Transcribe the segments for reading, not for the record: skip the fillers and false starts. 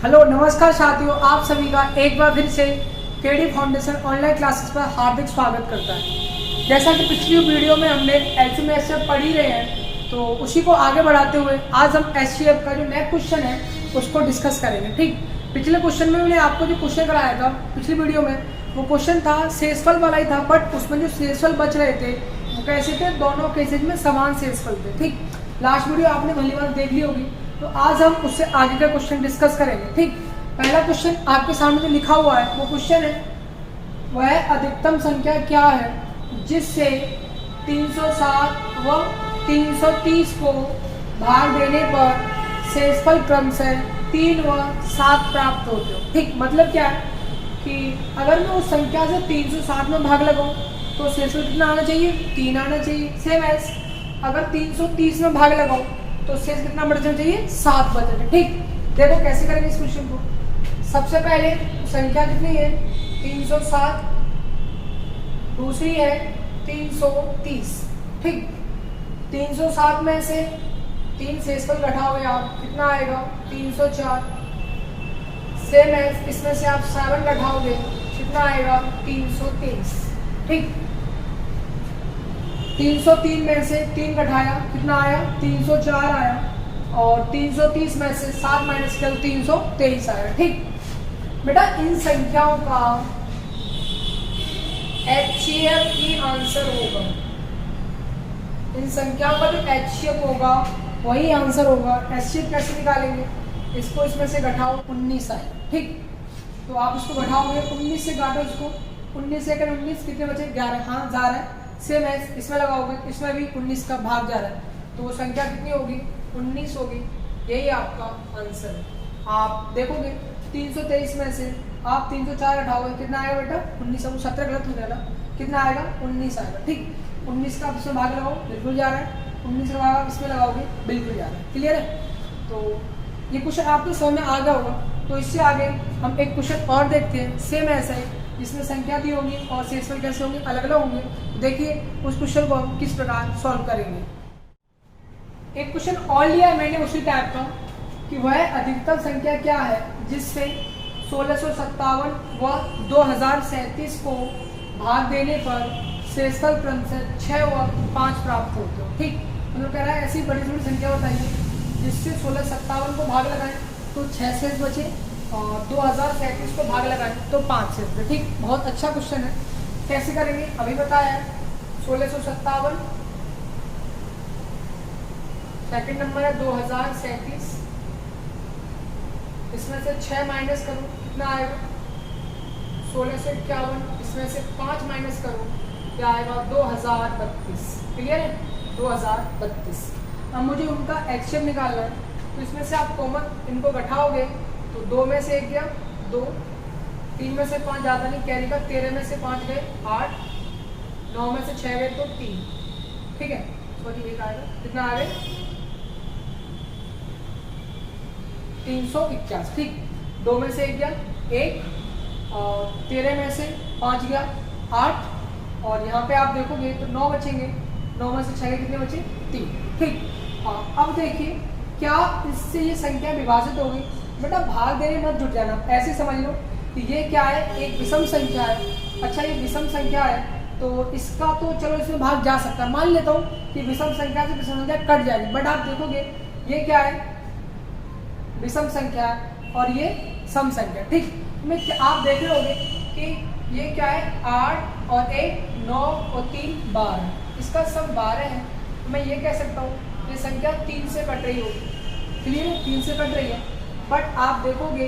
Hello नमस्कार साथियों, आप सभी का एक बार फिर से केडी फाउंडेशन ऑनलाइन क्लासेस पर हार्दिक स्वागत करता है। जैसा कि पिछली वीडियो में हमने एचसीएफ पढ़ ही रहे हैं, तो उसी को आगे बढ़ाते हुए आज हम एचसीएफ का जो नेक्स्ट क्वेश्चन है उसको डिस्कस करेंगे। ठीक, पिछले क्वेश्चन में मैंने आपको जो क्वेश्चन कराया था पिछली वीडियो में, वो क्वेश्चन था शेषफल वाला ही था, बट उसमें जो शेषफल बच रहे थे वो कैसे थे, दोनों केसेज में समान शेषफल थे। ठीक, लास्ट वीडियो आपने भली बार देख ली होगी, तो आज हम उससे आगे का क्वेश्चन डिस्कस करेंगे। ठीक, पहला क्वेश्चन आपके सामने जो लिखा हुआ है वो क्वेश्चन है, वह अधिकतम संख्या क्या है जिससे 307 व 330 को भाग देने पर शेषफल क्रमशः 3 व 7 प्राप्त होते हो। ठीक, मतलब क्या है कि अगर मैं उस संख्या से 307 में भाग लगाऊं तो शेषफल कितना आना चाहिए, 3 आना चाहिए। सेम एज अगर 330 में भाग लगाऊं तो शेष कितना बचना चाहिए, 7 बचना चाहिए। ठीक, देखो कैसे करेंगे इस क्वेश्चन को। सबसे पहले संख्या कितनी है, 307, दूसरी है 330। ठीक, 307 में से 3 शेषफल घटाओगे आप, कितना आएगा, 304। सेम है, इसमें से आप 7 घटाओगे, कितना आएगा, 323। ठीक, 303 में से 3 घटाया, कितना आया, 304 आया, और 330 में से 7 माइनस किया तो 323 आया। ठीक बेटा, इन संख्याओं का एचसीएफ ही आंसर होगा। इन संख्याओं का जो एचसीएफ होगा वही आंसर होगा। एचसीएफ कैसे निकालेंगे, इसको इसमें से घटाओ, 19 आए। ठीक, तो आप इसको घटाओगे, 19 से घटाओ इसको, 19 से 19 कितने बचे, 11। हाँ, जा रहा है। सेम है, इसमें लगाओगे, इसमें भी 19 का भाग जा रहा है, तो वो संख्या कितनी होगी, 19 होगी। यही आपका आंसर है। आप देखोगे 323 में से आप 304 हटाओगे, कितना आएगा बेटा, 19। अब 17 गलत हो जाएगा, कितना आएगा, 19 आएगा। ठीक, 19 का इसमें भाग लगाओ, बिल्कुल जा रहा है। 19 लगाओ, इसमें लगाओगे, बिल्कुल जा रहा है। क्लियर है? तो ये क्वेश्चन आपको समझ में आ गया होगा। तो इससे आगे हम एक क्वेश्चन और देखते हैं, सेम ऐसा ही, जिसमें संख्या दी होगी और शेषफल कैसे होंगे, अलग अलग होंगे। देखिए उस क्वेश्चन को हम किस प्रकार सॉल्व करेंगे। एक क्वेश्चन और लिया है मैंने उसी टाइप का, कि वह अधिकतम संख्या क्या है जिससे 1657 व 2037 को भाग देने पर शेषफल क्रमशः 6 व 5 प्राप्त होते हो। ठीक, मतलब कह रहा है ऐसी बड़ी बड़ी संख्या बताइए जिससे 1657 को भाग लगाएं तो 6 शेष बचे, और 2037 को भाग लगाएं तो 5 शेष बचे। ठीक, बहुत अच्छा क्वेश्चन है। कैसे करेंगे अभी बताया है। 1657, सेकंड नंबर है 2037, इसमें से 6 माइनस करो, कितना आएगा, 1651, इसमें से 5 माइनस करो, क्या आएगा, 2032। क्लियर है, 2032। अब मुझे उनका एचसीएफ निकालना है, तो इसमें से आप कॉमन इनको घटाओगे तो 2 में से 1 गया, 2, 3 में से 5 ज़्यादा नहीं, कैरी का 13 में से 5 गए, 8, 9 में से 6 गए तो 3। ठीक है, सॉरी 1 आएगा, कितना आ गए, 351। ठीक, 2 में से 1 गया, 1, और 13 में से 5 गया, 8, और यहाँ पे आप देखोगे तो 9 बचेंगे, 9 में से 6 गए, कितने बचे, 3। ठीक, अब देखिए क्या इससे ये संख्या विभाजित होगी। बेटा भाग देने मत जुट जाना, ऐसे समझ लो कि ये क्या है, एक विषम संख्या है। अच्छा, ये विषम संख्या है तो इसका तो चलो इसमें भाग जा सकता है, मान लेता हूँ कि विषम संख्या से विषम संख्या कट जाएगी, बट आप देखोगे ये क्या है, विषम संख्या और ये सम संख्या। ठीक, में आप देख रहे होगे कि ये क्या है, 8 और 1 9 और 3 12, इसका सम 12 है। तो मैं ये कह सकता हूँ ये संख्या 3 से कट रही होगी। क्लियर है, 3 से कट रही है, बट आप देखोगे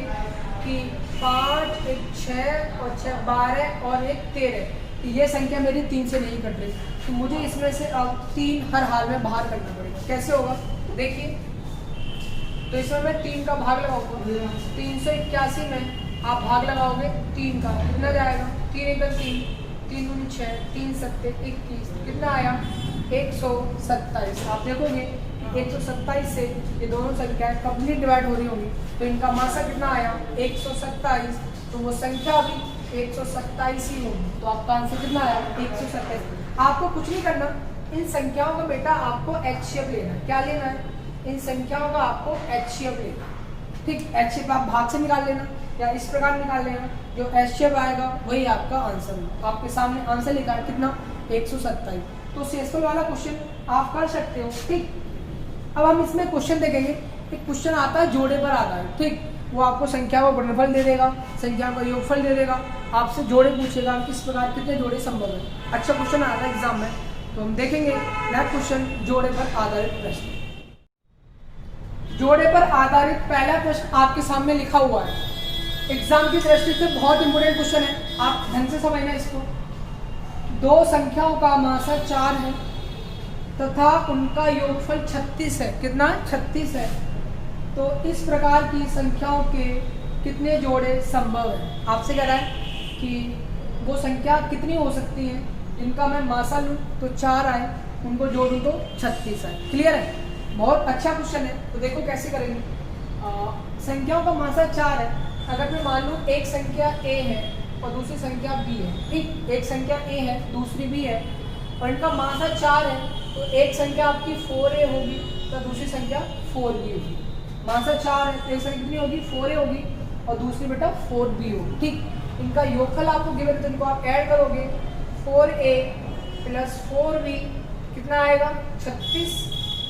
कि 5 1 6 और 6 12 और 1 13, ये संख्या मेरी 3 से नहीं कट रही, तो मुझे इसमें से अब 3 हर हाल में बाहर करना पड़ेगा। कैसे होगा, देखिए, तो इसमें मैं 3 का भाग लगाऊंगा, 381 में आप भाग लगाओगे 3 का, कितना जाएगा, 3 1 3, 3 2 6, 3 7 21, कितना आया, 127। आप देखोगे 127 से ये दोनों संख्याएं कंप्लीट डिवाइड हो रही होंगी, तो इनका मासा कितना आया, 127, तो वो संख्या भी 127 ही होगी। तो आपका आंसर कितना आया, 127। आपको कुछ नहीं करना, इन संख्याओं का बेटा आपको एचसीएफ लेना है। क्या लेना है, इन संख्याओं का आपको एचसीएफ लेना है। ठीक, एच शेप आप भाग से निकाल लेना या इस प्रकार निकाल लेना, जो एच शेप आएगा वही आपका आंसर होगा। आपके सामने आंसर लिखा है कितना, 127। तो शेषफल वाला क्वेश्चन आप कर सकते हो। ठीक, अब हम इसमें क्वेश्चन देखेंगे। एक क्वेश्चन आता है जोड़े पर आधारित। ठीक, वो आपको संख्या का गुणनफल दे देगा, संख्या का योगफल दे देगा, आपसे जोड़े पूछेगा किस प्रकार कितने जोड़े संभव है। अच्छा क्वेश्चन आता है एग्जाम में, तो हम देखेंगे नेक्स्ट क्वेश्चन, जोड़े पर आधारित प्रश्न। जोड़े पर आधारित पहला प्रश्न आपके सामने लिखा हुआ है, एग्जाम की दृष्टि से बहुत इंपोर्टेंट क्वेश्चन है, आप ढंग से समझना इसको। दो संख्याओं का मासा 4 है तथा उनका योगफल 36 है। कितना है, 36 है। तो इस प्रकार की संख्याओं के कितने जोड़े संभव है। आपसे कह रहा है कि वो संख्या कितनी हो सकती है जिनका मैं मासा लूँ तो 4 आए, उनको जोड़ूँ तो 36 आए। क्लियर है, बहुत अच्छा क्वेश्चन है। तो देखो कैसे करेंगे। संख्याओं का मासा 4 है, अगर मैं मान लूँ एक संख्या a है और दूसरी संख्या b है। ठीक, एक संख्या a है दूसरी b है और इनका मासा 4 है, तो एक संख्या आपकी 4a होगी तो दूसरी संख्या 4b होगी। मासा 4 है तो एक संख्या कितनी होगी, 4a होगी और दूसरी बेटा 4b होगी। ठीक, इनका योगफल आपको गिवन, तो इनको आप ऐड करोगे, 4a प्लस 4b कितना आएगा, 36।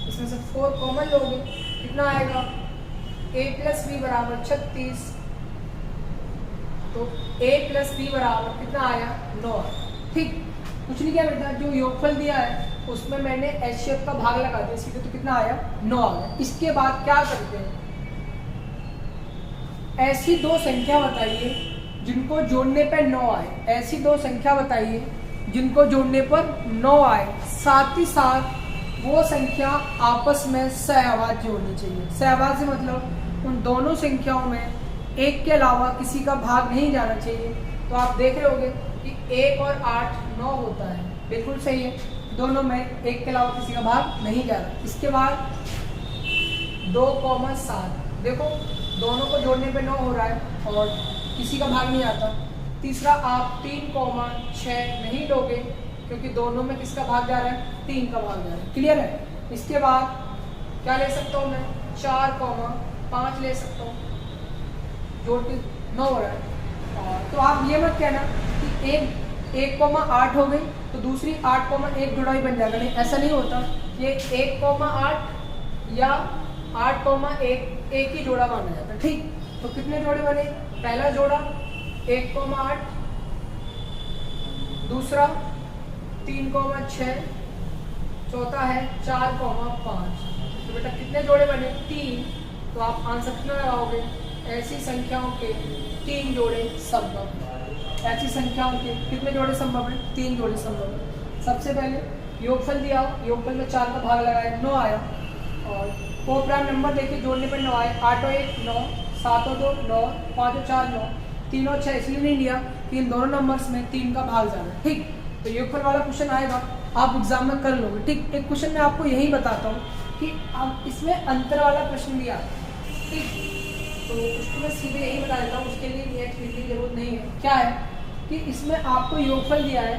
इसमें से 4 कॉमन लोगे, कितना आएगा, a प्लस b बराबर 36। तो a प्लस b बराबर कितना आया, 9। ठीक, कुछ नहीं किया बेटा, जो योगफल दिया है उसमें मैंने एच शेप का भाग लगा दिया सीधे, तो कितना आया, 9 आ गया। इसके बाद क्या करते हैं, ऐसी दो संख्या बताइए जिनको जोड़ने पर 9 आए। ऐसी दो संख्या बताइए जिनको जोड़ने पर 9 आए, साथ ही साथ वो संख्या आपस में सहअभाज्य होनी चाहिए। सहअभाज्य मतलब उन दोनों संख्याओं में एक के अलावा किसी का भाग नहीं जाना चाहिए। तो आप देख रहे होंगे कि 1 और 8 9 होता है, बिल्कुल सही है, दोनों में एक के अलावा किसी का भाग नहीं जा रहा। इसके बाद 2, 7, देखो दोनों को जोड़ने पे 9 हो रहा है और किसी का भाग नहीं आता। तीसरा आप 3, 6 नहीं लोगे क्योंकि दोनों में किसका भाग जा रहा है, 3 का भाग जा रहा है। क्लियर है। इसके बाद क्या ले सकता हूँ मैं, 4, 5 ले सकता हूँ, जोड़ के 9 हो रहा है। तो आप ये मत कहना कि 1,8 हो गई तो दूसरी 8,1 जुड़ा ही बन जाएगा, नहीं ऐसा नहीं होता। ये 1,8 या 8,1 एक ही जोड़ा माना जाता है। ठीक, तो कितने जोड़े बने, पहला जोड़ा 1,8, दूसरा 3,6, चौथा है 4,5। तो बेटा कितने जोड़े बने, 3। तो आप आंसर कितना लगाओगे, ऐसी संख्याओं के 3 जोड़े संभव है। ऐसी संख्याओं के कितने जोड़े संभव है, 3 जोड़े संभव है। सबसे पहले योगफल दिया, योगफल में 4 का भाग लगाया, 9 आया, और को प्राइम नंबर देखिए जोड़ने पर 9 आए, 8 और 1 9, 7 और 2 9, 5 और 4 9, 3 और 6 इसलिए नहीं लिया कि इन दोनों नंबर्स में 3 का भाग जाना है। ठीक, तो योगफल वाला क्वेश्चन आएगा, आप एग्जाम में कर लोगे। ठीक, एक क्वेश्चन मैं आपको यही बताता हूँ कि अब इसमें अंतर वाला प्रश्न दिया। ठीक, तो उसको मैं सीधे यही बता देता हूँ, उसके लिए नेट लिखने की जरूरत नहीं है। क्या है कि इसमें आपको योगफल दिया है,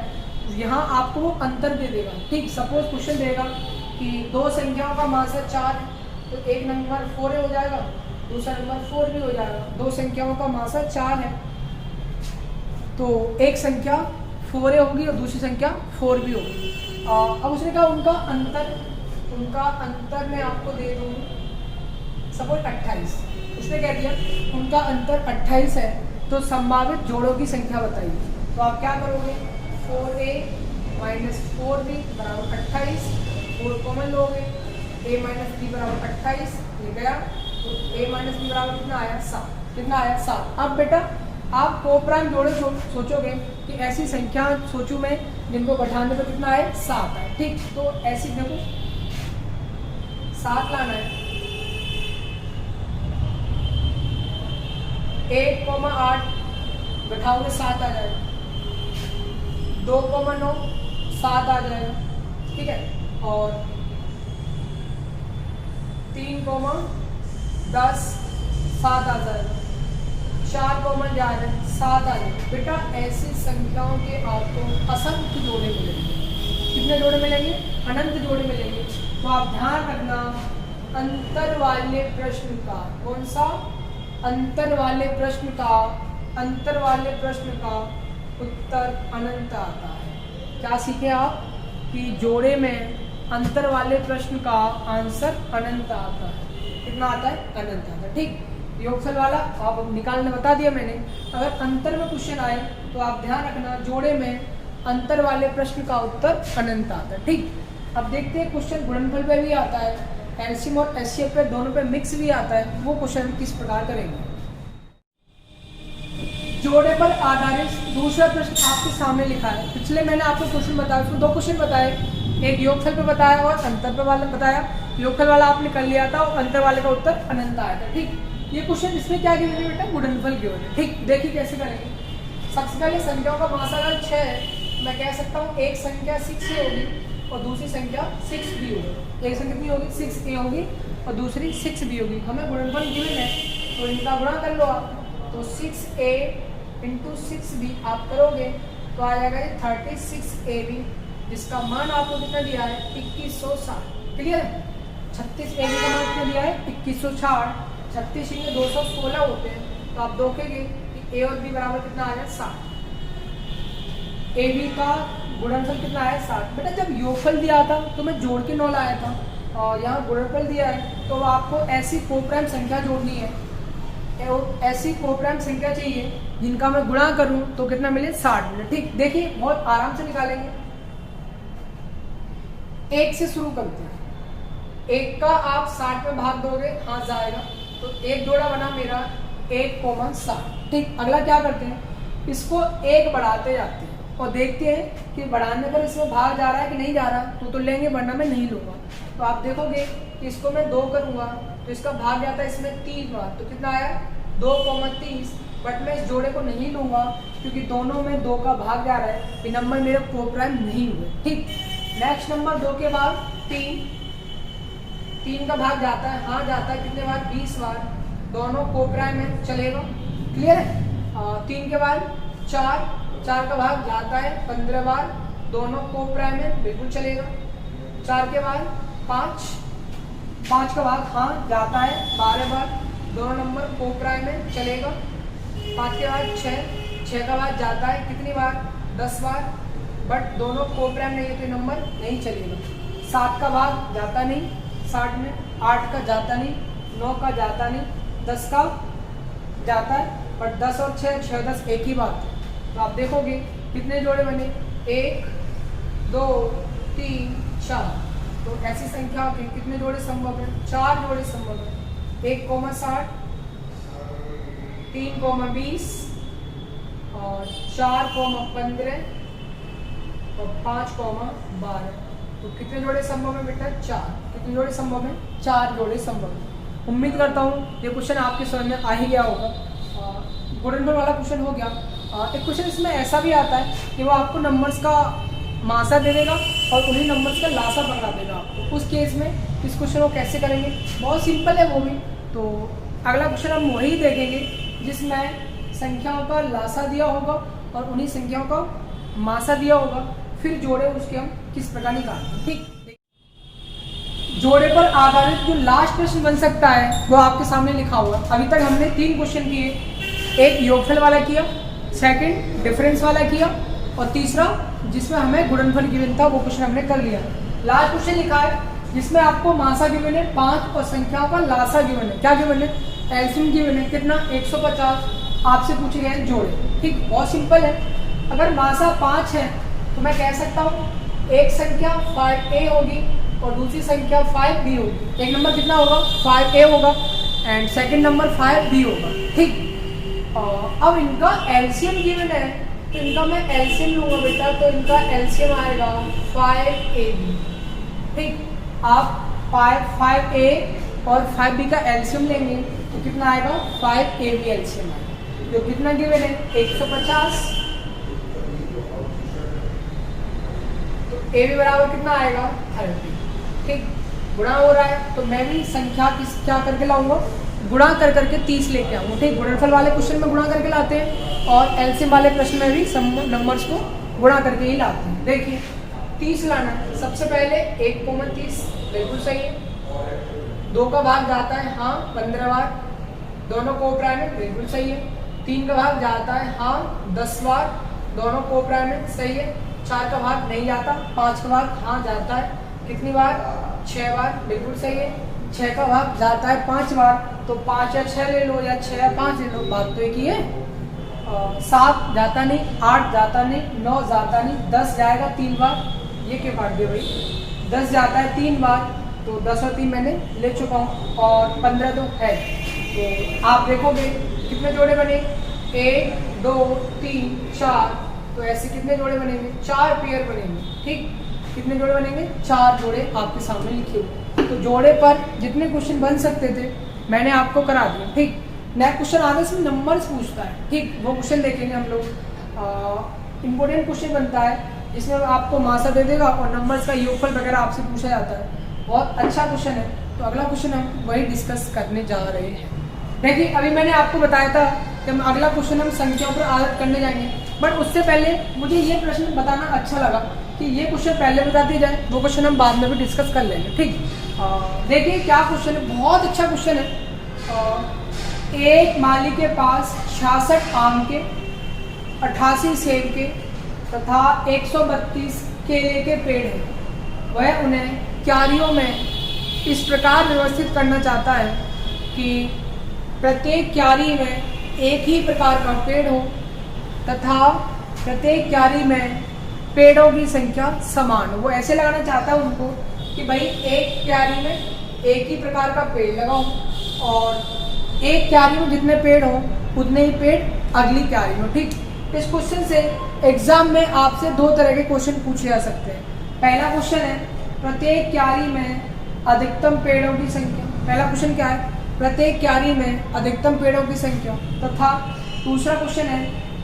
यहाँ आपको वो अंतर दे देगा। ठीक, सपोज क्वेश्चन देगा कि दो संख्याओं का मासा 4 है, तो एक नंबर 4a हो जाएगा, दूसरा नंबर 4b हो जाएगा। दो संख्याओं का मासा 4 है तो एक संख्या 4a होगी और दूसरी संख्या 4b होगी। अब उसने कहा उनका अंतर मैं आपको दे दूँ सपोज 28। उसने कह दिया उनका अंतर 28 है, तो संभावित जोड़ों की संख्या बताइए। तो आप क्या करोगे, 4a माइनस 4b बराबर 28, 4 कॉमन लोगे, a माइनस b बराबर 28 ये गया, तो a माइनस b बराबर कितना आया, 7। कितना आया, 7। अब बेटा आप कोप्राइम जोड़े सोचोगे कि ऐसी संख्या सोचूं मैं जिनको बैठाने पर कितना आए, 7 आए। ठीक, तो ऐसी देखो 7 लाना है, 1,8 बैठाओगे 7 आ जाएगा, 2,9 7 आ जाएगा। ठीक है, और 3,10 7 आ जाएगा, 4 जा रहे 7 आ जाएगा। बेटा ऐसी संख्याओं के आपको असंख्य जोड़े मिलेंगे। कितने जोड़े मिलेंगे, अनंत जोड़े मिलेंगे। तो आप ध्यान रखना अंतर वाले प्रश्न का, कौन सा, अंतर वाले प्रश्न का उत्तर अनंत आता है। क्या सीखे आप कि जोड़े में अंतर वाले प्रश्न का आंसर अनंत आता है। कितना आता है? अनंत आता है। ठीक, योगफल वाला आप निकालने बता दिया मैंने। अगर अंतर में क्वेश्चन आए तो आप ध्यान रखना जोड़े में अंतर वाले प्रश्न का उत्तर अनंत आता है। ठीक, अब देखते हैं क्वेश्चन गुणनफल पे भी आता है, एलसीएम और एचसीएफ पे दोनों पे मिक्स भी आता है। वो क्वेश्चन किस प्रकार करेंगे। जोड़े पर आधारित दूसरा प्रश्न आपके सामने लिखा है। पिछले मैंने आपको क्वेश्चन बताया, उसमें दो क्वेश्चन बताए, एक योगफल पे बताया और अंतर पे वाला बताया। योगफल वाला आपने कर लिया था और अंतर वाले का उत्तर अनंत आया था। ठीक, ये क्वेश्चन इसमें क्या गिवन है बेटा? गुणनफल गिवन है। ठीक, देखिए कैसे करेंगे। सबसे पहले संख्याओं का मास अगर 6 है, मैं कह सकता हूँ एक संख्या 6 होगी और दूसरी संख्या 6b होगी। एक संख्या कितनी होगी? 6a होगी और दूसरी 6b होगी। हमें गुणनफल गिवन है तो इनका गुणा कर लो आप। तो 6a इंटू 6b आप करोगे तो आ जाएगा ये 36ab, जिसका मान आपको कितना दिया है? 2160। क्लियर है? 36ab का मान कितना दिया है? 2160। 36 में 216 होते हैं, तो आप देखेंगे कि a और b बराबर कितना आ जाए? 60। ab का गुणनफल कितना आया? 60। बेटा जब योगफल दिया था तो मैं जोड़ के 9 लाया था, और यहाँ गुणनफल दिया है तो आपको ऐसी कोप्राइम संख्या जोड़नी है, ऐसी कोप्राइम संख्या चाहिए जिनका मैं गुणा करूं तो कितना मिले? 60 मिले। ठीक, देखिए बहुत आराम से निकालेंगे। एक से शुरू करते हैं। एक का आप 60 में भाग दोगे, हाँ जाएगा, तो एक जोड़ा बना मेरा 1,60। ठीक, अगला क्या करते हैं? इसको एक बढ़ाते जाते हैं और देखते हैं कि बढ़ाने पर इसमें भाग जा रहा है कि नहीं जा रहा। तो लेंगे, वरना मैं नहीं लूंगा। तो आप देखोगे कि इसको मैं 2 करूंगा तो इसका भाग जाता है इसमें 3 बार, तो कितना आया? 2,30। बट मैं इस जोड़े को नहीं लूंगा क्योंकि दोनों में 2 का भाग जा रहा है, ये नंबर मेरे कोप्राइम नहीं हुए। ठीक, नेक्स्ट नंबर 2 के बाद 3 का भाग जाता है, हाँ जाता है। कितने बार? 20 बार। दोनों कोप्राइम में चलेगा। क्लियर है? 3 के बाद 4 का भाग जाता है 15 बार। दोनों कोप्राइम में बिल्कुल चलेगा। 4 के बाद 5 का भाग हाँ जाता है 12 बार। दोनों नंबर कोप्राइम में चलेगा। 5 के बाद 6 का भाग जाता है कितनी बार? 10 बार। बट दोनों कोप्राइम नहीं है तो नंबर नहीं चलेगा। 7 का भाग जाता नहीं 60 में, 8 का जाता नहीं, 9 का जाता नहीं, 10 का जाता है। बट 10 और 6, 6 10 एक ही बात है। तो आप देखोगे कितने जोड़े बने? 1 2 3 4। तो ऐसी संख्या के कितने जोड़े संभव है? 4 जोड़े संभव है। 1,60, 3,20 और 4,15 और 5,12। तो कितने जोड़े संभव है बेटा? 4। कितने जोड़े संभव है? 4 जोड़े संभव है। उम्मीद करता हूँ ये क्वेश्चन आपके समझ में आ ही गया होगा। गुणनफल वाला क्वेश्चन हो गया। एक क्वेश्चन इसमें ऐसा भी आता है कि वो आपको नंबर्स का मासा दे देगा और उन्हीं नंबर्स का लासा बता देगा आपको। उस केस में इस क्वेश्चन को कैसे करेंगे? बहुत सिंपल है वो भी। तो अगला क्वेश्चन हम वही देखेंगे जिसमें संख्याओं का लासा दिया होगा और उन्हीं संख्याओं का मासा दिया होगा, फिर जोड़े उसके हम किस प्रकार निकालेंगे। ठीक, जोड़े पर आधारित जो लास्ट प्रश्न बन सकता है वो आपके सामने लिखा हुआ। अभी तक हमने 3 क्वेश्चन किए, एक योगफल वाला किया, सेकंड डिफरेंस वाला किया और तीसरा जिसमें हमें गुणनफल गिवन था वो क्वेश्चन हमने कर लिया। लास्ट क्वेश्चन लिखा है जिसमें आपको मासा गिवन है 5 और संख्याओं का लासा गिवन है। क्या गिवन है? एलसीएम गिवन है। कितना? 150। आपसे पूछे गए जोड़े। ठीक, बहुत सिंपल है। अगर मासा 5 है तो मैं कह सकता हूँ एक संख्या 5a होगी और दूसरी संख्या 5b होगी। एक नंबर कितना होगा? 5a होगा एंड सेकंड नंबर 5b होगा। ठीक, अब इनका एलसीएम गिवन है तो इनका मैं एलसीएम लूंगा बेटा, तो इनका एलसीएम आएगा 5ab। ठीक, आप 5a और 5b का एलसीएम लेंगे तो कितना आएगा? 5ab एलसीएम आएगा। जो कितना गिवन है? 150। तो ab बराबर कितना आएगा? 30। ठीक, गुणा हो रहा है तो मैं भी संख्या क्या करके लाऊंगा? गुणा कर करके 30 लेके आऊँगा। ठीक, गुणनफल वाले क्वेश्चन में गुणा करके लाते हैं और एलसीएम वाले प्रश्न में भी नंबर्स को गुणा करके ही लाते हैं। देखिए 30 लाना है। सबसे पहले 1,30 बिल्कुल सही है। 2 का भाग जाता है हाँ 15 बार। दोनों कोप्राइमेट, बिल्कुल सही है। 3 का भाग जाता है हाँ 10 बार, दोनों कोप्राइमेट, सही है। 4 का भाग नहीं जाता, 5 का भाग हाँ जाता है, कितनी बार? 6 बार, बिल्कुल सही है। 6 का भाग जाता है 5 बार, तो 5 या 6 ले लो या 6 या 5 ले लो, बात तो एक ही है। 7 जाता नहीं, 8 जाता नहीं, 9 जाता नहीं, 10 जाएगा 3 बार, ये क्यों काट दिया भाई? 10 जाता है 3 बार, तो 10 और 3 मैंने ले चुका हूँ, और 15 तो है। तो आप देखोगे कितने जोड़े बने? 1 2 3 4, तो ऐसे कितने जोड़े बनेंगे? 4 पेयर बनेंगे, ठीक। कितने जोड़े बनेंगे? 4 जोड़े आपके सामने लिखे हुए। तो जोड़े पर जितने क्वेश्चन बन सकते थे मैंने आपको करा दिया, ठीक। नेक्स्ट क्वेश्चन आगे से नंबर्स पूछता है, ठीक, वो क्वेश्चन देखेंगे हम लोग। इम्पोर्टेंट क्वेश्चन बनता है जिसमें आपको मासा दे देगा और नंबर्स का योगफल वगैरह आपसे पूछा जाता है। बहुत अच्छा क्वेश्चन है। तो अगला क्वेश्चन हम वही डिस्कस करने जा रहे हैं। देखिए अभी मैंने आपको बताया था कि हम अगला क्वेश्चन हम संख्याओं पर आधारित करने जाएंगे, बट उससे पहले मुझे ये प्रश्न बताना अच्छा लगा कि ये क्वेश्चन पहले बता दिया जाए, वो क्वेश्चन हम बाद में भी डिस्कस कर लेंगे, ठीक। देखिए क्या क्वेश्चन है, बहुत अच्छा क्वेश्चन है। एक माली के पास 66 आम के, 88 सेब के तथा 132 केले के पेड़ हैं। वह उन्हें क्यारियों में इस प्रकार व्यवस्थित करना चाहता है कि प्रत्येक क्यारी में एक ही प्रकार का पेड़ हो तथा प्रत्येक क्यारी में पेड़ों की संख्या समान हो। वो ऐसे लगाना चाहता है उनको कि भाई एक क्यारी में एक ही प्रकार का पेड़ लगाओ, और एक क्यारी में जितने पेड़ हो उतने ही पेड़ अगली क्यारी में, ठीक। इस क्वेश्चन से एग्जाम में आपसे 2 तरह के क्वेश्चन पूछे जा सकते हैं। पहला क्वेश्चन है प्रत्येक क्यारी में अधिकतम पेड़ों की संख्या। पहला क्वेश्चन क्या है? प्रत्येक क्यारी में अधिकतम पेड़ों की संख्या, तथा दूसरा क्वेश्चन है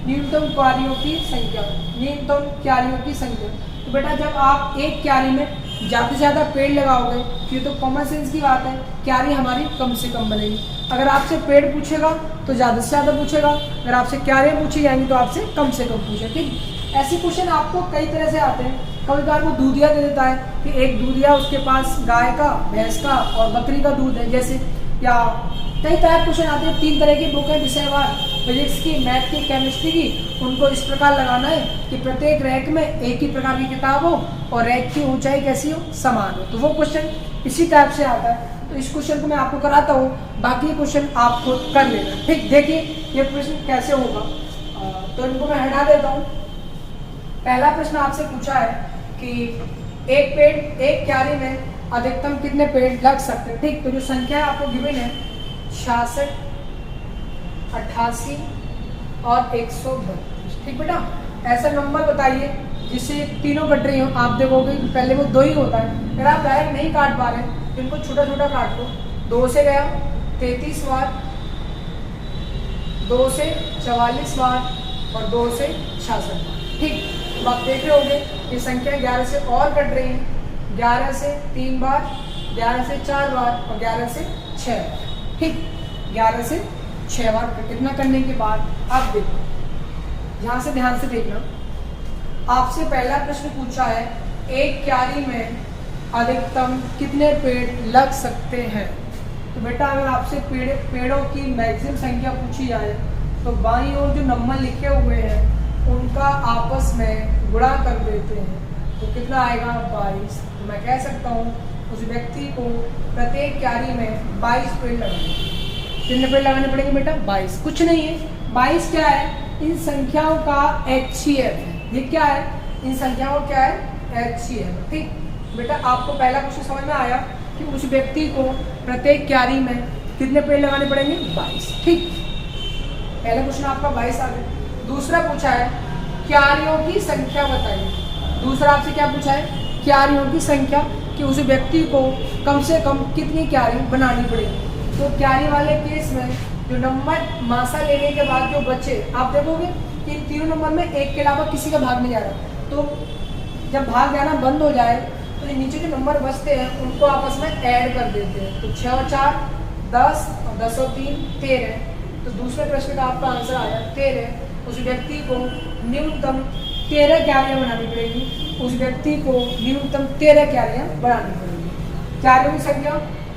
न्यूनतम क्यारियों की संख्या। न्यूनतम क्यारियों की संख्या, तो बेटा जब आप एक क्यारी में ज़्यादा से ज़्यादा पेड़ लगाओगे, ये तो कॉमन सेंस की बात है, क्यारी हमारी कम से कम बनेगी। अगर आपसे पेड़ पूछेगा तो ज़्यादा से ज़्यादा पूछेगा, अगर आपसे क्यारियाँ पूछी जाएंगी तो आपसे कम पूछेगा, ठीक। ऐसे क्वेश्चन आपको कई तरह से आते हैं। कभी बार वो दूधिया दे देता है कि एक दूधिया उसके पास गाय का, भैंस का और बकरी का दूध है जैसे, या कई तरह के क्वेश्चन आते हैं। 3 तरह की बुक है विषयवार, फिजिक्स की, मैथ की, केमिस्ट्री की, उनको इस प्रकार लगाना है कि प्रत्येक रैक में एक ही प्रकार की किताब हो और रैक की ऊंचाई कैसी हो? समान हो। तो वो क्वेश्चन इसी टाइप से आता है। तो इस क्वेश्चन को मैं आपको कराता हूँ, बाकी क्वेश्चन आप खुद कर लेना, ठीक। देखिए ये प्रश्न कैसे होगा, तो इनको मैं हटा देता हूँ। पहला प्रश्न आपसे पूछा है कि एक पेड़, एक क्यारी में अधिकतम कितने पेड़ लग सकते हैं, ठीक। तो जो संख्या आपको गिवन है 66, 88 और 132, ठीक बेटा। ऐसा नंबर बताइए जिससे तीनों कट रही हो। आप देखोगे पहले वो 2 ही होता है, अगर आप डायरेक्ट नहीं काट पा रहे तो इनको छोटा छोटा काट लो। 2 से गया 33 बार, 2 से 44 बार और 2 से 66 बार, ठीक। तो आप देख रहे होंगे ये संख्या 11 से और कट रही है। 11 से 3 बार, 11 से 4 बार और 11 से 6 बार, ठीक। 11 से 6 बार कितना करने के बाद आप देखो, यहाँ से ध्यान से देखना। आपसे पहला प्रश्न पूछा है एक क्यारी में अधिकतम कितने पेड़ लग सकते हैं। तो बेटा अगर आपसे पेड़ों की मैक्सिमम संख्या पूछी जाए तो बाईं ओर जो नंबर लिखे हुए हैं उनका आपस में गुणा कर देते हैं, तो कितना आएगा? 22। तो मैं कह सकता हूँ उस व्यक्ति को प्रत्येक क्यारी में 22 पेड़ लगाने। कितने पेड़ लगाने पड़ेंगे बेटा? 22। कुछ नहीं है, 22 क्या है? इन संख्याओं का HCF है। ये क्या है? इन संख्याओं का क्या है? HCF, ठीक। बेटा आपको पहला क्वेश्चन समझ में आया कि उस व्यक्ति को प्रत्येक क्यारी में कितने पेड़ लगाने पड़ेंगे? 22, ठीक। पहला क्वेश्चन आपका 22 आ गया। दूसरा पूछा है क्यारियों की संख्या बताइए। दूसरा आपसे क्या पूछा है? क्यारियों की संख्या, कि उस व्यक्ति को कम से कम कितनी क्यारी बनानी पड़ेगी। तो क्यारी वाले केस में जो नंबर मासा लेने के बाद जो बचे, आप देखोगे कि इन तीनों नंबर में एक के अलावा किसी का भाग नहीं आ रहा। तो जब भाग जाना बंद हो जाए तो ये नीचे जो नंबर बचते हैं उनको आपस में ऐड कर देते हैं। तो 6 और 4 10 और 10 और 3 13। तो दूसरे प्रश्न का आपका आंसर आया 13। उस व्यक्ति को न्यूनतम 13 क्यारियाँ बनानी पड़ेगी। उस व्यक्ति को न्यूनतम 13 क्यारियाँ बनानी पड़ेगी। क्यारियों की संख्या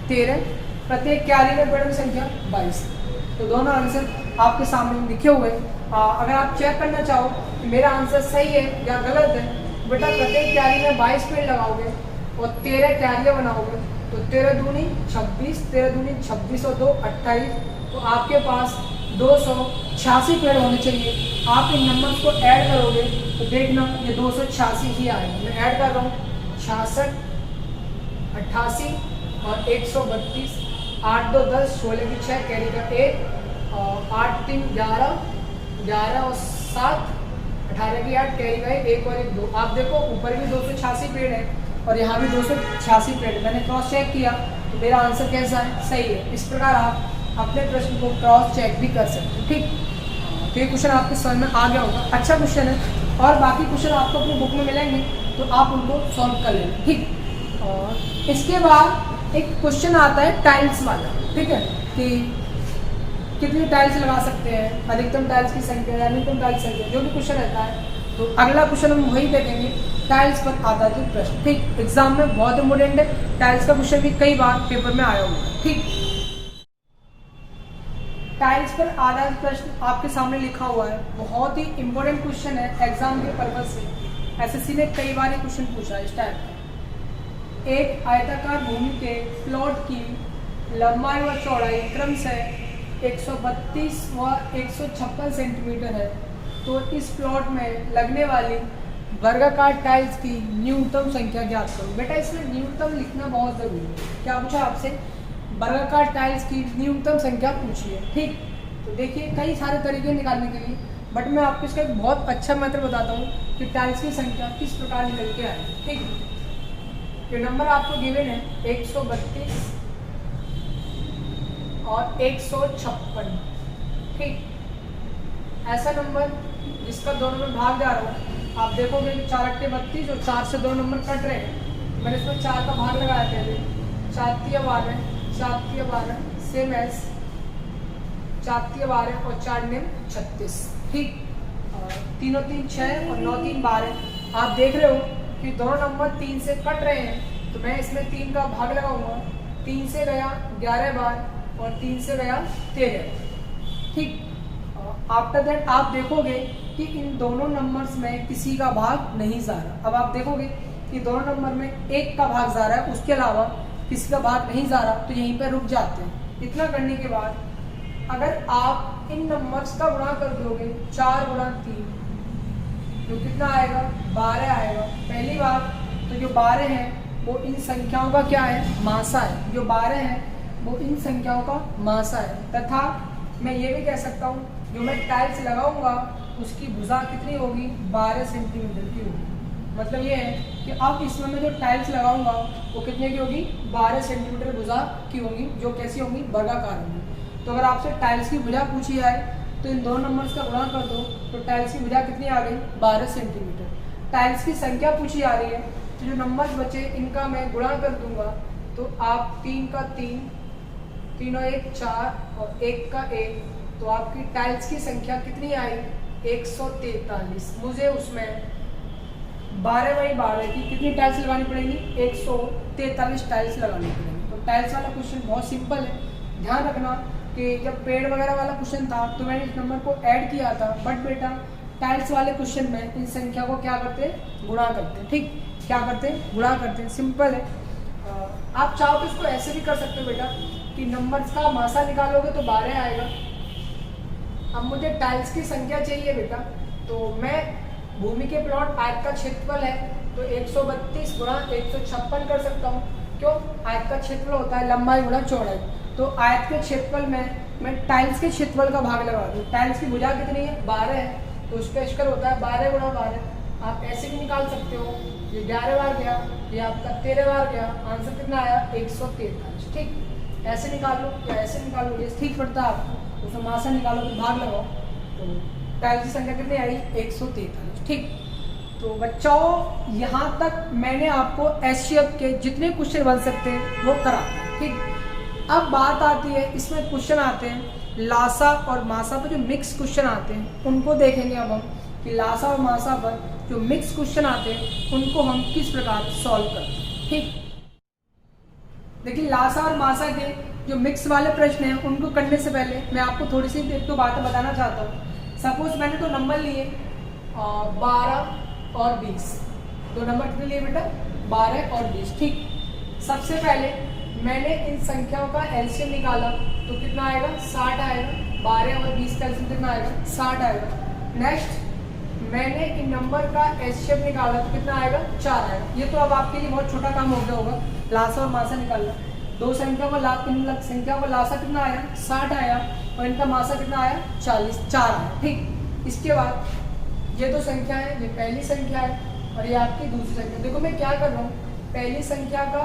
13, प्रत्येक क्यारी में पेड़ों की संख्या 22। तो दोनों आंसर आपके सामने लिखे हुए हैं। अगर आप चेक करना चाहो कि मेरा आंसर सही है या गलत है, बेटा प्रत्येक क्यारी में 22 पेड़ लगाओगे और 13 क्यारियाँ बनाओगे, तो 13 दूनी 26, 13 दूनी 26 और 2 28, तो आपके पास 286 पेड़ होने चाहिए। आप इन नंबर्स को ऐड करोगे तो देखना ये 286 ही आएगा। मैं ऐड कर रहा हूँ 66, 88 और 132, 8 2 10, 16 की 6, कैरी का 1 और 8 3 11, 11 और 7, 18 की 8, कैरी का 1 और 1 2। आप देखो ऊपर भी 286 पेड़ है और यहाँ भी 286 पेड़। मैंने क्रॉस चेक किया तो मेरा आंसर कैसा है, सही है। इस प्रकार आप अपने प्रश्न को क्रॉस चेक भी कर सकते हो। ठीक, तो ये क्वेश्चन आपके समझ में आ गया होगा, अच्छा क्वेश्चन है। और बाकी क्वेश्चन आपको अपनी बुक में मिलेंगे तो आप उनको सॉल्व कर लेना। ठीक, और इसके बाद एक क्वेश्चन आता है टाइल्स वाला। ठीक है, कि कितनी टाइल्स लगा सकते हैं, अधिकतम टाइल्स की संख्या या न्यूनतम टाइल्स संख्या, जो भी क्वेश्चन रहता है। तो अगला क्वेश्चन हम वही देखेंगे, टाइल्स पर आधारित प्रश्न। ठीक, एग्जाम में बहुत इंपॉर्टेंट है, टाइल्स का क्वेश्चन भी कई बार पेपर में आया हुआ है। ठीक, टाइल्स पर आधारित प्रश्न आपके सामने लिखा हुआ है, बहुत ही इंपॉर्टेंट क्वेश्चन है एग्जाम के पर्पज से। एसएससी ने कई बार ये क्वेश्चन पूछा है इस टाइप का। एक आयताकार भूमि के प्लॉट की लंबाई व चौड़ाई क्रमशः 132 व 156 सेंटीमीटर है, तो इस प्लॉट में लगने वाली वर्गाकार टाइल्स की न्यूनतम संख्या ज्ञात करो। बेटा इसमें न्यूनतम लिखना बहुत जरूरी है। क्या पूछा आपसे, वर्गाकार टाइल्स की न्यूनतम संख्या पूछी है। ठीक, तो देखिए कई सारे तरीके निकालने के लिए, बट मैं आपको इसका एक बहुत अच्छा मेथड बताता हूँ कि टाइल्स की संख्या किस प्रकार निकल के आए। ठीक, जो नंबर आपको गिवन है 132 और 156। ठीक, ऐसा नंबर जिसका दोनों में भाग जा रहा हूँ, आप देखोगे 4 8 32 और 4 से 2 नंबर कट रहे हैं। मैंने इसमें 4 का भाग लगाया पहले, 4 3 12, 4 3 12 सेम एस 4 3 12 और 4 9 36। ठीक, तीनों 3 6 और 9 3 12। आप देख रहे हो कि दोनों नंबर 3 से कट रहे हैं, तो मैं इसमें 3 का भाग लगाऊंगा। 3 से गया 11 बार और 3 से गया 13। ठीक, आफ्टर दैट आप देखोगे कि इन दोनों नंबर्स में किसी का भाग नहीं जा रहा। अब आप देखोगे कि दोनों नंबर में एक का भाग जा रहा है, उसके अलावा किसी का भाग नहीं जा रहा, तो यहीं पर रुक जाते हैं। इतना करने के बाद अगर आप इन नंबर्स का गुणा कर दोगे 4 गुणा 3, जो कितना आएगा 12 आएगा। पहली बात तो जो 12 है वो इन संख्याओं का क्या है, मासा है। जो 12 है वो इन संख्याओं का मासा है। तथा मैं ये भी कह सकता हूँ जो मैं टाइल्स लगाऊंगा उसकी भुजा कितनी होगी, 12 सेंटीमीटर की होगी। मतलब ये है कि अब इसमें मैं जो टाइल्स लगाऊंगा वो कितने की होगी, 12 सेंटीमीटर भुजा की होगी, जो कैसी होंगी, वर्गाकार होंगी। तो अगर आपसे टाइल्स की भुजा पूछी जाए तो इन दो नंबर्स का गुणा कर दो, तो टाइल्स की भुजा कितनी आ गई, 12 सेंटीमीटर। टाइल्स की संख्या पूछी जा रही है, तो जो नंबर्स बचे इनका मैं गुणा कर दूंगा, तो आप 3 का 3, 3 और 1 4 और 1 का 1, तो आपकी टाइल्स की संख्या कितनी आई, 143। मुझे उसमें 12 बाई 12 की कितनी टाइल्स लगानी पड़ेंगी, 143 टाइल्स लगानी पड़ेंगी। तो टाइल्स वाला क्वेश्चन बहुत सिंपल है। ध्यान रखना कि जब पेड़ वगैरह वाला क्वेश्चन था तो मैंने इस नंबर को ऐड किया था, बट बेटा टाइल्स वाले क्वेश्चन में इन संख्या को क्या करते हैं, गुणा करते हैं। ठीक, क्या करते हैं, गुणा करते हैं। सिंपल है। आप चाहो तो इसको ऐसे भी कर सकते हो बेटा कि नंबर्स का मासा निकालोगे तो 12 आएगा। अब मुझे टाइल्स की संख्या चाहिए बेटा, तो मैं भूमि के प्लॉट आयत का क्षेत्रफल है तो 132 गुणा 156 कर सकता हूँ। क्यों, आयत का क्षेत्रफल होता है लंबाई गुणा चौड़ाई। तो आयत के क्षेत्रफल में मैं टाइल्स के क्षेत्रफल का भाग लगा दूँ। टाइल्स की भुजा कितनी है, 12 है, तो उसका स्क्वायर होता है 12 गुणा 12। आप ऐसे भी निकाल सकते हो, ये 11 बार गया, ये आपका 13 बार गया, आंसर कितना आया, 143। ठीक, ऐसे निकाल लो या ऐसे निकाल लो, ये ठीक पड़ता है आपको। उसमें मासा निकालो तो भाग लगाओ, तो टाइल्स की संख्या कितनी आई, 143। ठीक, तो बच्चों यहाँ तक मैंने आपको एससीएफ के जितने क्वेश्चन बन सकते हैं वो कराते हैं। ठीक, अब बात आती है, इसमें क्वेश्चन आते हैं लासा और मासा पर, जो मिक्स क्वेश्चन आते हैं उनको देखेंगे अब हम कि लासा और मासा पर जो मिक्स क्वेश्चन आते हैं उनको हम किस प्रकार सॉल्व करते हैं। ठीक, देखिए लासा और मासा के जो मिक्स वाले प्रश्न हैं उनको करने से पहले मैं आपको थोड़ी सी एक तो बातें बताना चाहता हूँ। सपोज मैंने तो नंबर लिए 12 और 20, दो नंबर कितने लिए बेटा 12 और 20, ठीक। सबसे पहले मैंने इन संख्याओं का एलसीएम निकाला तो कितना आएगा 60 आएगा। 12 और 20 का एलसीएम कितना आएगा 60 आएगा। नेक्स्ट मैंने इन नंबर का एचसीएफ निकाला तो कितना आएगा 4 आएगा। ये तो अब आपके लिए बहुत छोटा काम हो गया होगा, लासा और मासा निकालना। दो संख्या को संख्या को लासा कितना आया 60 आया और इनका मासा कितना आया 40, 4 आया, ठीक। इसके बाद ये दो संख्या है, ये पहली संख्या है और ये आपकी दूसरी संख्या। देखो मैं क्या कर रहा हूँ, पहली संख्या का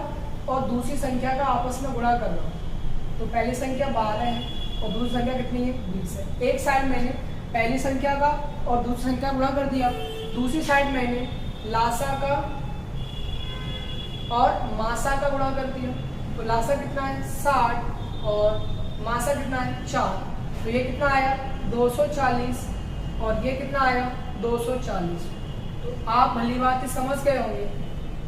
और दूसरी संख्या का आपस में गुणा कर रहा हूँ। तो पहली संख्या 12 है और दूसरी संख्या कितनी है 20 है। एक साइड मैंने पहली संख्या का और दूसरी संख्या गुणा कर दिया, दूसरी साइड मैंने लासा का और मासा का गुणा कर दिया। तो लासा कितना है 60 और मासा कितना है 4, तो ये कितना आया 240 और ये कितना आया 240। तो आप भली बात समझ गए होंगे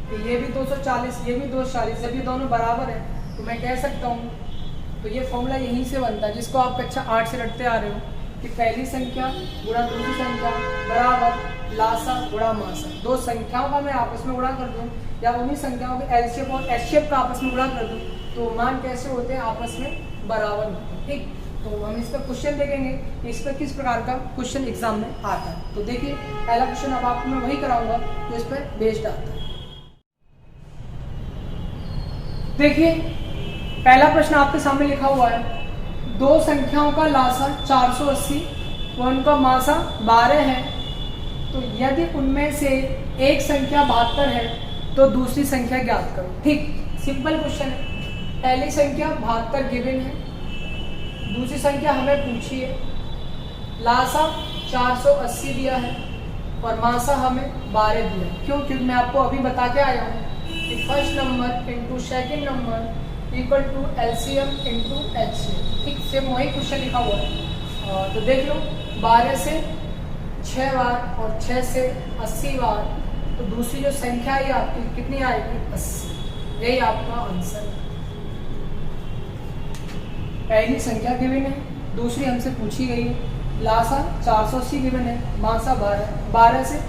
कि ये भी 240 ये भी 240, जब ये दोनों बराबर है तो मैं कह सकता हूँ, तो ये फॉर्मूला यहीं से बनता है जिसको आप कक्षा 8 से रटते आ रहे हो कि पहली संख्या गुणा दूसरी संख्या बराबर लासा गुणा मासा। दो संख्याओं का मैं आपस में गुणा कर दूं या उन्हीं संख्याओं के एलसीएम और एचसीएफ का आपस में गुणा कर दूं तो मान कैसे होते हैं आपस में बराबर होते हैं, ठीक। तो हम इस पर क्वेश्चन देखेंगे कि इस पर किस प्रकार का क्वेश्चन एग्जाम में आता है। तो देखिए पहला क्वेश्चन अब आपको मैं वही कराऊंगा जो इस पर बेस्ड आता है। देखिए पहला प्रश्न आपके सामने लिखा हुआ है, दो संख्याओं का लासा 480 व उनका मासा 12 है, तो यदि उनमें से एक संख्या 72 है तो दूसरी संख्या ज्ञात करो, ठीक। सिंपल क्वेश्चन है। पहली संख्या 72 गिवन है, दूसरी संख्या हमें पूछी है, लासा 480 दिया है और मासा हमें 12 दिया है। क्यों? क्योंकि मैं आपको अभी बता के आया हूँ कि first number into second number equal to LCM into HCM, ठीक। सेम वही क्वेश्चन लिखा हुआ है। तो देख लो 12 से 6 बार और 6 से 80 बार, तो दूसरी जो संख्या है आपकी कितनी आएगी 80। यही आपका आंसर है। पहली संख्या गिवन है, दूसरी हमसे पूछी गई है, लासा 480 गिवन है, मासा 12 से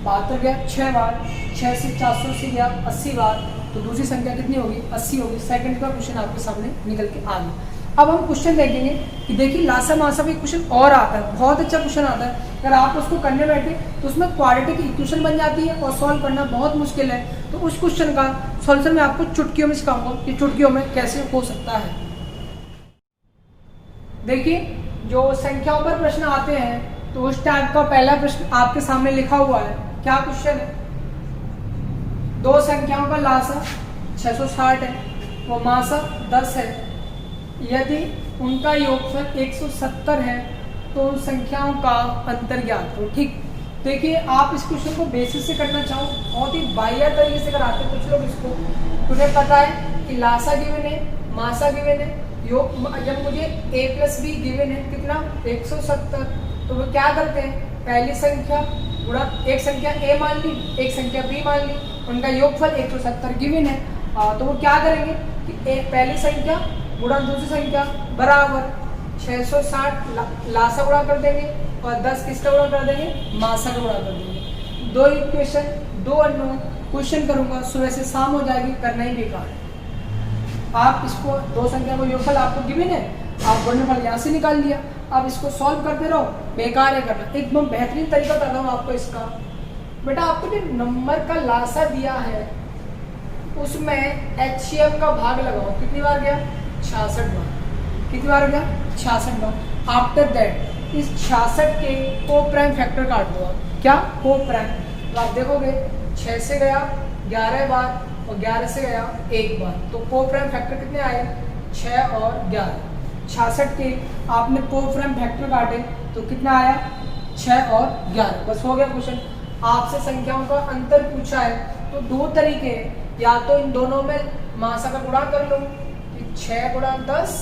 72 गया 6 बार, 6 से 480 गया 80 बार, तो दूसरी संख्या कितनी होगी 80 होगी। सेकंड का क्वेश्चन आपके सामने निकल के आ गया। अब हम क्वेश्चन देखेंगे कि देखिए लासा मासा भी क्वेश्चन और आता है, बहुत अच्छा क्वेश्चन आता है। अगर आप उसको करने बैठे तो उसमें क्वाड्रेटिक इक्वेशन बन जाती है और सॉल्व करना बहुत मुश्किल है। तो उस क्वेश्चन का सॉल्यूशन मैं आपको चुटकियों में सिखाऊंगा कि चुटकियों में कैसे हो सकता है। देखिए जो संख्याओं पर प्रश्न आते हैं तो उस टाइप का पहला प्रश्न आपके सामने लिखा हुआ है। क्या क्वेश्चन है? दो संख्याओं का लासा 660 है, वो मासा 10 है, यदि उनका योगफल 170 है तो उन संख्याओं का अंतर ज्ञात करो, ठीक। देखिए आप इस क्वेश्चन को बेसिस से करना चाहो, बहुत ही बाह्य तरीके से कराते हैं कुछ लोग इसको। तुम्हें पता है कि लासा गिवन है, मासा गिवन है, योग जब मुझे a प्लस बी गिवन है कितना 170, तो वो क्या करते हैं पहली संख्या गुणा एक संख्या a मान ली, एक संख्या b मान ली, उनका योगफल 170 गिवन है, तो वो क्या करेंगे कि एक पहली संख्या गुणा दूसरी संख्या बराबर 660 लासा गुणा कर देंगे और 10 किसका गुणा कर देंगे मासा का गुणा कर देंगे। दो इक्वेशन दो अननोन, क्वेश्चन करूंगा सुबह से शाम हो जाएगी, करना ही बेकार है। आप इसको दो संख्या को योगफल आपको गिवन है, आप गुणनफल यहाँ से निकाल लिया, आप इसको सॉल्व करते रहो, बेकार है करना। एकदम बेहतरीन तरीका बता हूँ आपको इसका। बेटा आपको जो नंबर का लासा दिया है उसमें एचसीएफ का भाग लगाओ, कितनी बार गया 66 बार, कितनी बार गया 66 बार। आफ्टर दैट इस 66 के को प्राइम फैक्टर काट दो आप, क्या को प्राइम, तो आप देखोगे 6 से गया 11 बार और 11 से गया 1 बार, तो को प्राइम फैक्टर कितने आए 6 और 11। 66 के आपने को प्राइम फैक्टर काटे तो कितना आया 6 और 11, बस हो गया क्वेश्चन। आपसे संख्याओं का अंतर पूछा है तो दो तरीके हैं, या तो इन दोनों में मासा का गुणा कर लो, 6 गुणा 10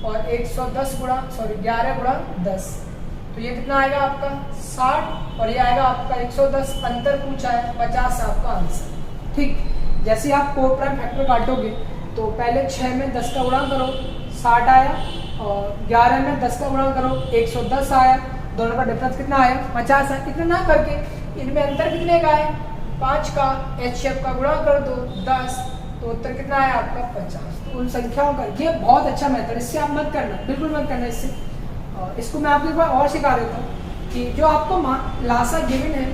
और 110 गुणा 11 गुणा 10, तो ये कितना आएगा आपका 60 और ये आएगा आपका 110, अंतर पूछा है 50 आपका आंसर, ठीक। जैसे आप को प्राइम फैक्टर काटोगे तो पहले 6 में 10 का गुणा करो 60 आया, और 11 में 10 का गुणा करो 110 आया, दोनों का डिफरेंस कितना आया 50 है। इतना ना करके इनमें अंतर कितने का है 5 का, HCF का गुणा कर दो 10, तो उत्तर कितना आया आपका 50। तो उन संख्याओं का ये बहुत अच्छा मेथड, इससे आप मत करना, बिल्कुल मत करना इससे। इसको मैं आपको एक बार और सिखा देता हूँ कि जो आपको लासा गिवन है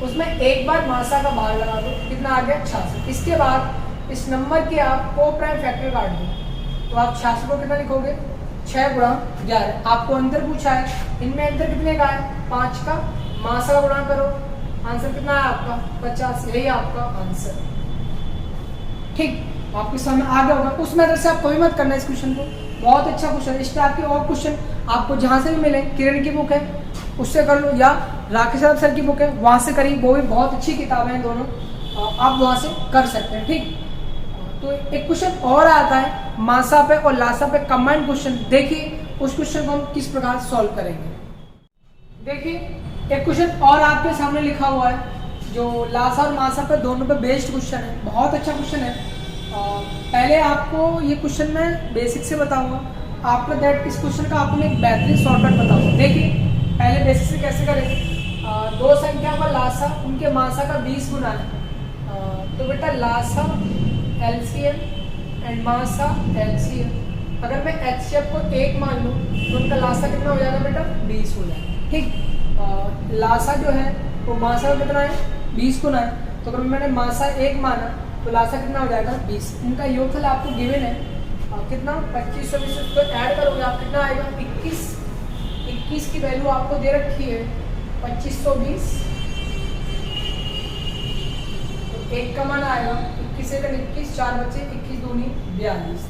उसमें एक बार मासा का भाग लगा दो, कितना आ गया 66। इसके बाद इस नंबर के आप को प्राइम फैक्टर काट दो, तो आप 66 को कितना लिखोगे 6 गुणा 11। आपको अंतर पूछा है, इनमें अंतर कितने का है 5 का, मासा का गुणा करो, आंसर कितना है आपका 50। यही आपका आंसर, ठीक। आपके सामने आ गया होगा। उस मेथड से आप कोई मत करना इस क्वेश्चन को, बहुत अच्छा क्वेश्चन। इस टाइप के और क्वेश्चन आपको जहाँ से भी मिले, किरण की बुक है उससे कर लो, या राकेश सर की बुक है वहाँ से करिए, वो भी बहुत अच्छी किताबें हैं दोनों, आप वहाँ से कर सकते हैं, ठीक। तो एक क्वेश्चन और आता है मासा पे और लासा पे कंबाइंड क्वेश्चन। देखिए उस क्वेश्चन को हम किस प्रकार सॉल्व करेंगे। देखिए एक क्वेश्चन और आपके सामने लिखा हुआ है जो लासा और मासा पे दोनों पे बेस्ड क्वेश्चन है, बहुत अच्छा क्वेश्चन है। पहले आपको ये क्वेश्चन मैं बेसिक से बताऊंगा, आफ्टर दैट इस क्वेश्चन का आपको एक बेहतरीन शॉर्टकट बताऊंगा। देखिए पहले बेसिक से कैसे करेंगे, दो संख्या का लासा उनके मासा का 20 गुना है, तो बेटा लासा LCM एंड मासा LCM। अगर मैं HCF को 1 मान लूँ तो उनका लासा कितना हो जाएगा बेटा 20 हो जाएगा, ठीक। लासा जो है वो मासा का कितना है 20 गुना है, तो अगर मैंने मासा 1 माना तो लासा कितना हो जाएगा 20। इनका योगफल आपको गिवन है कितना 2520, उसको ऐड करोगे आप कितना आएगा 21 की वैल्यू आपको दे रखी है 2520, तो 1 का मान आएगा 21 से 21, 4 बचे 21 दूनी 42।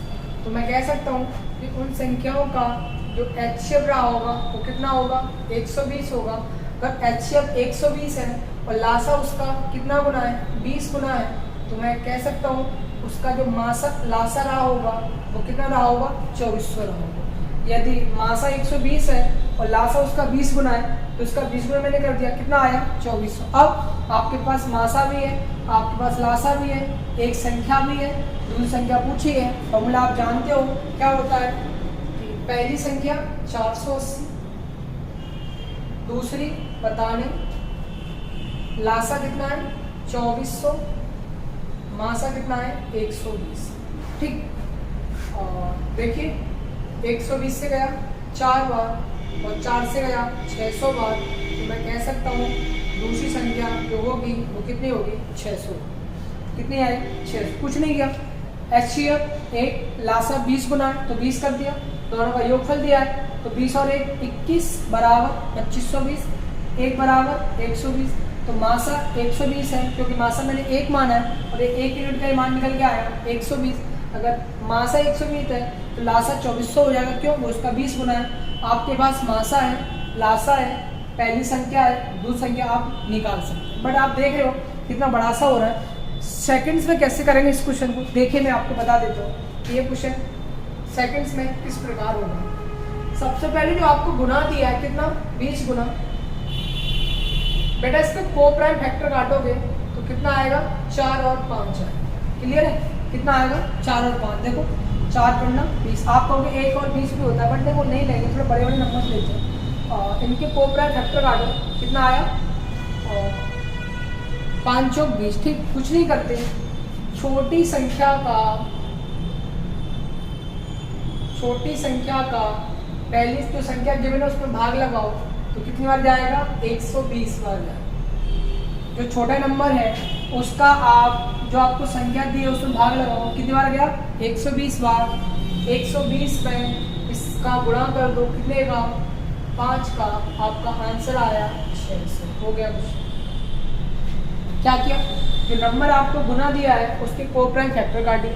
तो मैं कह सकता हूँ कि उन संख्याओं का जो HCF रहा होगा वो कितना होगा 120 होगा। अगर HCF 120 है और लासा उसका कितना गुना है 20 गुना है, तो मैं कह सकता हूँ उसका जो लासा रहा होगा वो कितना रहा होगा 2400 रहा होगा। यदि मासा 120 है और लासा उसका 20 गुना है तो उसका 20 गुना मैंने कर दिया, कितना आया 2400। अब आपके पास मासा भी है, आपके पास लासा भी है, एक संख्या भी है, दूसरी संख्या पूछी है। फॉर्मूला आप जानते हो क्या होता है कि पहली संख्या 480, दूसरी पता नहीं, लासा कितना है 2400, मासा कितना है 120, ठीक। और देखिए 120 से गया 4 बार और 4 से गया 600 बार, तो मैं कह सकता हूँ दूसरी संख्या जो होगी वो कितनी होगी 600। कितनी आई 600, कुछ नहीं किया। HCF 1, लासा 20 गुना है तो 20 कर दिया, दोनों का योगफल दिया है तो 20 और 1 21 बराबर 2520, 1 बराबर 120। तो मासा 120 है क्योंकि मासा मैंने 1 माना है और 1 यूनिट का मान निकल के आया 120। अगर मासा 120 है तो लासा 2400 हो जाएगा, क्यों, वो उसका 20 गुना है। आपके पास मासा है, लासा है, पहली संख्या है, दूसरी संख्या आप निकाल सकते हैं। बट आप देख रहे हो कितना बड़ा सा हो रहा है। सेकंड्स में कैसे करेंगे इस क्वेश्चन को, देखिए मैं आपको बता देता हूँ कि ये क्वेश्चन सेकंड्स में किस प्रकार होगा। सबसे पहले जो आपको गुना दिया है कितना 20 गुना, बेटा इसका को प्राइम फैक्टर काटोगे तो कितना आएगा 4 और 5 आएगा। क्लियर है, कितना आएगा 4 और 5। देखो 4 पढ़ना 20, आप कहोगे 1 और 20 भी होता है, बट देखो नहीं लेंगे, थोड़े बड़े बड़े नंबर लेते हैं। इनके को प्राइम फैक्टर काटो, कितना आया 5 चौक 20, ठीक। कुछ नहीं करते, छोटी संख्या का पहली जो संख्या गिवन है उसमें भाग लगाओ तो कितनी बार जाएगा 120 बार जाएगा। जो छोटा नंबर है उसका आप जो आपको संख्या दी है उसमें भाग लगाओ, कितनी बार गया 120 बार। 120 में इसका गुणा कर दो, कितने का 5 का, आपका आंसर आया 600। हो गया कुछ क्या किया, जो नंबर आपको गुना दिया है उसके को प्राइम फैक्टर काटिए,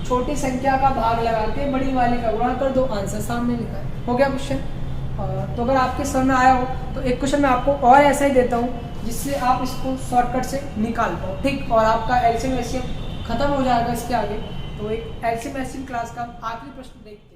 छोटी संख्या का भाग लगा के बड़ी वाली का गुणा कर दो, आंसर सामने लिखा है। हो गया क्वेश्चन। तो अगर आपके सामने आया हो तो एक क्वेश्चन मैं आपको और ऐसा ही देता हूँ जिससे आप इसको शॉर्टकट से निकाल पाओ, ठीक। और आपका LCM खत्म हो जाएगा इसके आगे। तो एक LCM क्लास का आखिरी प्रश्न देखते हैं।